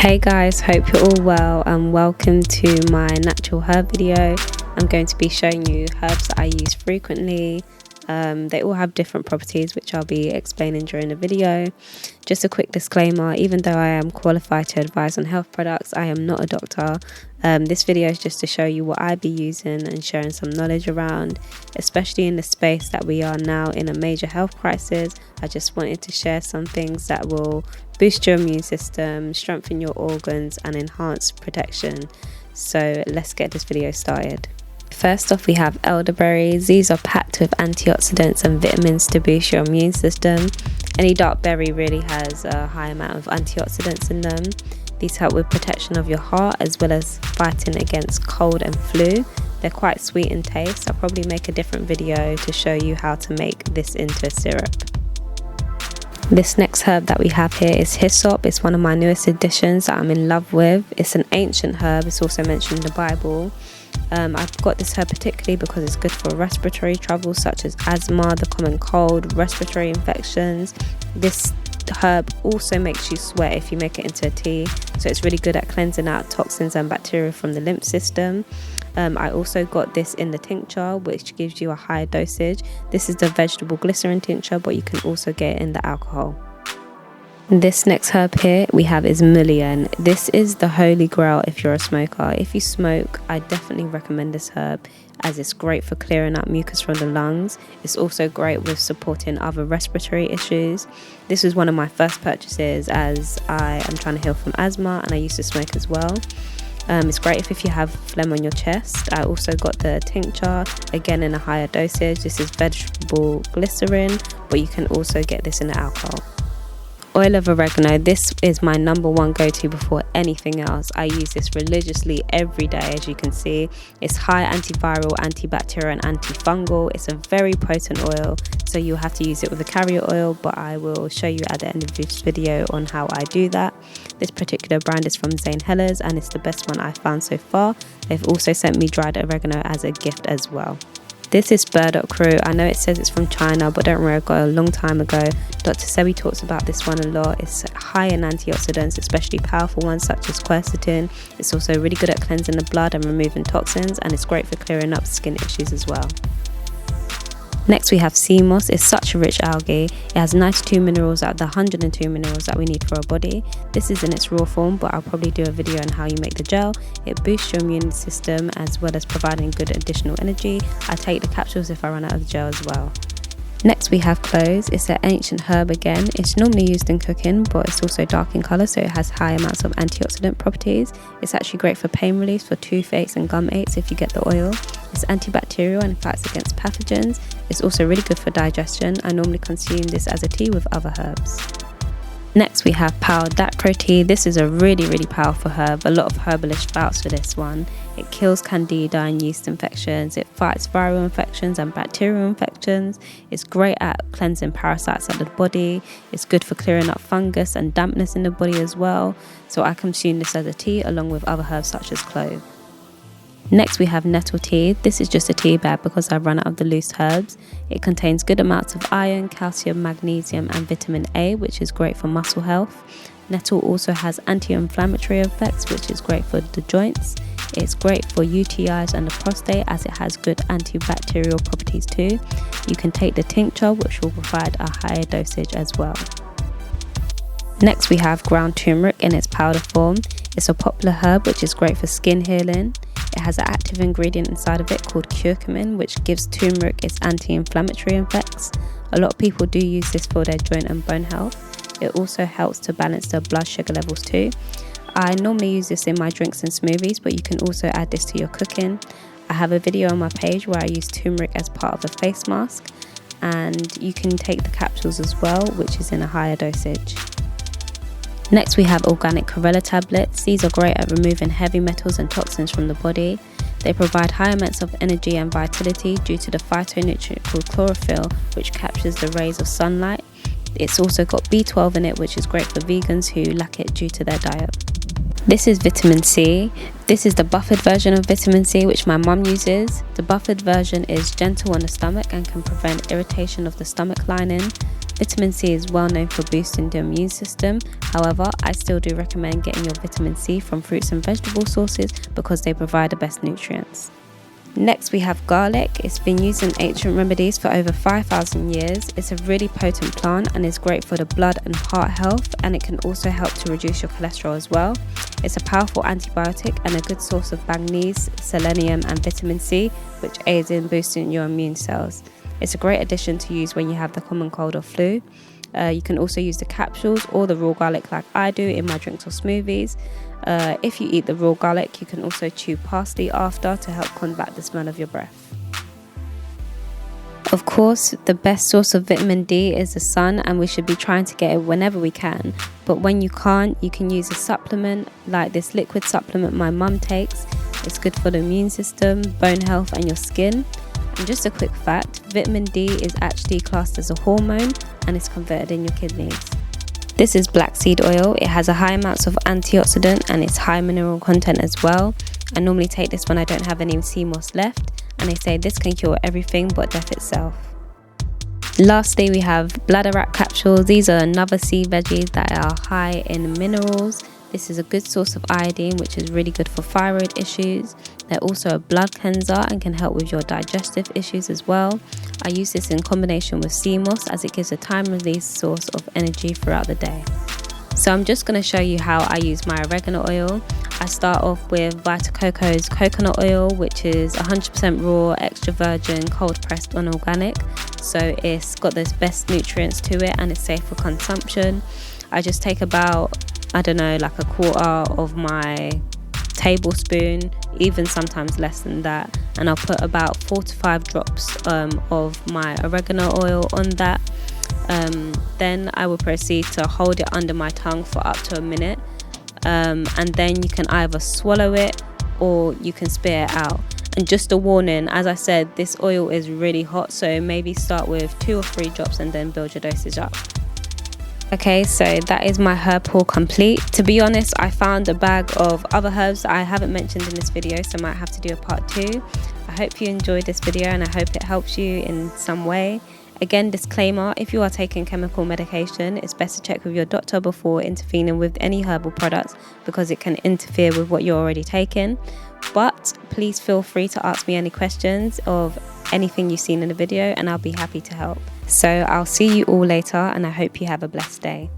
Hey guys, hope you're all well and welcome to my natural herb video. I'm going to be showing you herbs that I use frequently. They all have different properties which I'll be explaining during the video. Just a quick disclaimer, even though I am qualified to advise on health products, I am not a doctor. This video is just to show you what I be using and sharing some knowledge around, especially in the space that we are now in a major health crisis. I just wanted to share some things that will boost your immune system, strengthen your organs and enhance protection. So let's get this video started. First off, we have elderberries. These are packed with antioxidants and vitamins to boost your immune system. Any dark berry really has a high amount of antioxidants in them. These help with protection of your heart as well as fighting against cold and flu. They're quite sweet in taste. I'll probably make a different video to show you how to make this into a syrup. This next herb that we have here is hyssop. It's one of my newest additions that I'm in love with. It's an ancient herb. It's also mentioned in the Bible. I've got this herb particularly because it's good for respiratory troubles such as asthma, the common cold, respiratory infections. This herb also makes you sweat if you make it into a tea, so it's really good at cleansing out toxins and bacteria from the lymph system. I also got this in the tincture, which gives you a higher dosage. This is the vegetable glycerin tincture, but you can also get it in the alcohol. This next herb here we have is mullein. This is the holy grail if you're a smoker. If you smoke, I definitely recommend this herb as it's great for clearing out mucus from the lungs. It's also great with supporting other respiratory issues. This was one of my first purchases as I am trying to heal from asthma and I used to smoke as well. It's great if you have phlegm on your chest. I also got the tincture, again in a higher dosage. This is vegetable glycerin, but you can also get this in the alcohol. Oil of oregano, this is my number one go-to before anything else. I use this religiously every day, as you can see. It's high antiviral, antibacterial and antifungal. It's a very potent oil, so you'll have to use it with a carrier oil, but I will show you at the end of this video on how I do that. This particular brand is from Zane Hellers and it's the best one I've found so far. They've also sent me dried oregano as a gift as well. This is burdock root. I know it says it's from China, but don't worry, I got it a long time ago. Dr. Sebi talks about this one a lot. It's high in antioxidants, especially powerful ones such as quercetin. It's also really good at cleansing the blood and removing toxins, and it's great for clearing up skin issues as well. Next we have sea moss. It's such a rich algae. It has 92 minerals out of the 102 minerals that we need for our body. This is in its raw form, but I'll probably do a video on how you make the gel. It boosts your immune system as well as providing good additional energy. I take the capsules if I run out of the gel as well. Next we have cloves. It's an ancient herb again. It's normally used in cooking, but it's also dark in colour, so it has high amounts of antioxidant properties. It's actually great for pain relief, for toothaches and gum aches if you get the oil. It's antibacterial and fights against pathogens. It's also really good for digestion. I normally consume this as a tea with other herbs. Next we have powdered dapro tea. This is a really powerful herb. A lot of herbalists vouch for this one. It kills candida and yeast infections. It fights viral infections and bacterial infections. It's great at cleansing parasites out of the body. It's good for clearing up fungus and dampness in the body as well. So I consume this as a tea along with other herbs such as clove. Next we have nettle tea. This is just a tea bag because I've run out of the loose herbs. It contains good amounts of iron, calcium, magnesium and vitamin A, which is great for muscle health. Nettle also has anti-inflammatory effects, which is great for the joints. It's great for UTIs and the prostate as it has good antibacterial properties too. You can take the tincture, which will provide a higher dosage as well. Next we have ground turmeric in its powder form. It's a popular herb which is great for skin healing. It has an active ingredient inside of it called curcumin, which gives turmeric its anti-inflammatory effects. A lot of people do use this for their joint and bone health. It also helps to balance the blood sugar levels too. I normally use this in my drinks and smoothies, but you can also add this to your cooking. I have a video on my page where I use turmeric as part of a face mask, and you can take the capsules as well, which is in a higher dosage. Next we have organic chlorella tablets. These are great at removing heavy metals and toxins from the body. They provide high amounts of energy and vitality due to the phytonutrient called chlorophyll, which captures the rays of sunlight. It's also got B12 in it, which is great for vegans who lack it due to their diet. This is vitamin C. This is the buffered version of vitamin C, which my mum uses. The buffered version is gentle on the stomach and can prevent irritation of the stomach lining. Vitamin C is well known for boosting the immune system. However, I still do recommend getting your vitamin C from fruits and vegetable sources because they provide the best nutrients. Next we have garlic. It's been used in ancient remedies for over 5,000 years. It's a really potent plant and is great for the blood and heart health, and it can also help to reduce your cholesterol as well. It's a powerful antibiotic and a good source of manganese, selenium and vitamin C, which aids in boosting your immune cells. It's a great addition to use when you have the common cold or flu. You can also use the capsules or the raw garlic like I do in my drinks or smoothies. If you eat the raw garlic, you can also chew parsley after to help combat the smell of your breath. Of course, the best source of vitamin D is the sun, and we should be trying to get it whenever we can. But when you can't, you can use a supplement like this liquid supplement my mum takes. It's good for the immune system, bone health and your skin. And just a quick fact, vitamin D is actually classed as a hormone and is converted in your kidneys. This is black seed oil. It has a high amounts of antioxidant and it's high mineral content as well. I normally take this when I don't have any sea moss left, and they say this can cure everything but death itself. Lastly, we have bladderwrack capsules. These are another sea veggies that are high in minerals. This is a good source of iodine, which is really good for thyroid issues. They're also a blood cleanser and can help with your digestive issues as well. I use this in combination with sea moss as it gives a time release source of energy throughout the day. So I'm just going to show you how I use my oregano oil. I start off with Vita Coco's coconut oil, which is 100% raw, extra virgin, cold pressed and organic. So it's got those best nutrients to it and it's safe for consumption. I just take about, like a quarter of my tablespoon, even sometimes less than that, and I'll put about 4 to 5 drops of my oregano oil on that. Then I will proceed to hold it under my tongue for up to a minute, and then you can either swallow it or you can spit it out. And just a warning, as I said, this oil is really hot, so maybe start with 2 or 3 drops and then build your dosage up. Okay, so that is my herb haul complete. To be honest, I found a bag of other herbs that I haven't mentioned in this video, so I might have to do a part 2. I hope you enjoyed this video and I hope it helps you in some way. Again, disclaimer, if you are taking chemical medication, it's best to check with your doctor before intervening with any herbal products because it can interfere with what you're already taking. But please feel free to ask me any questions of anything you've seen in the video and I'll be happy to help. So I'll see you all later and I hope you have a blessed day.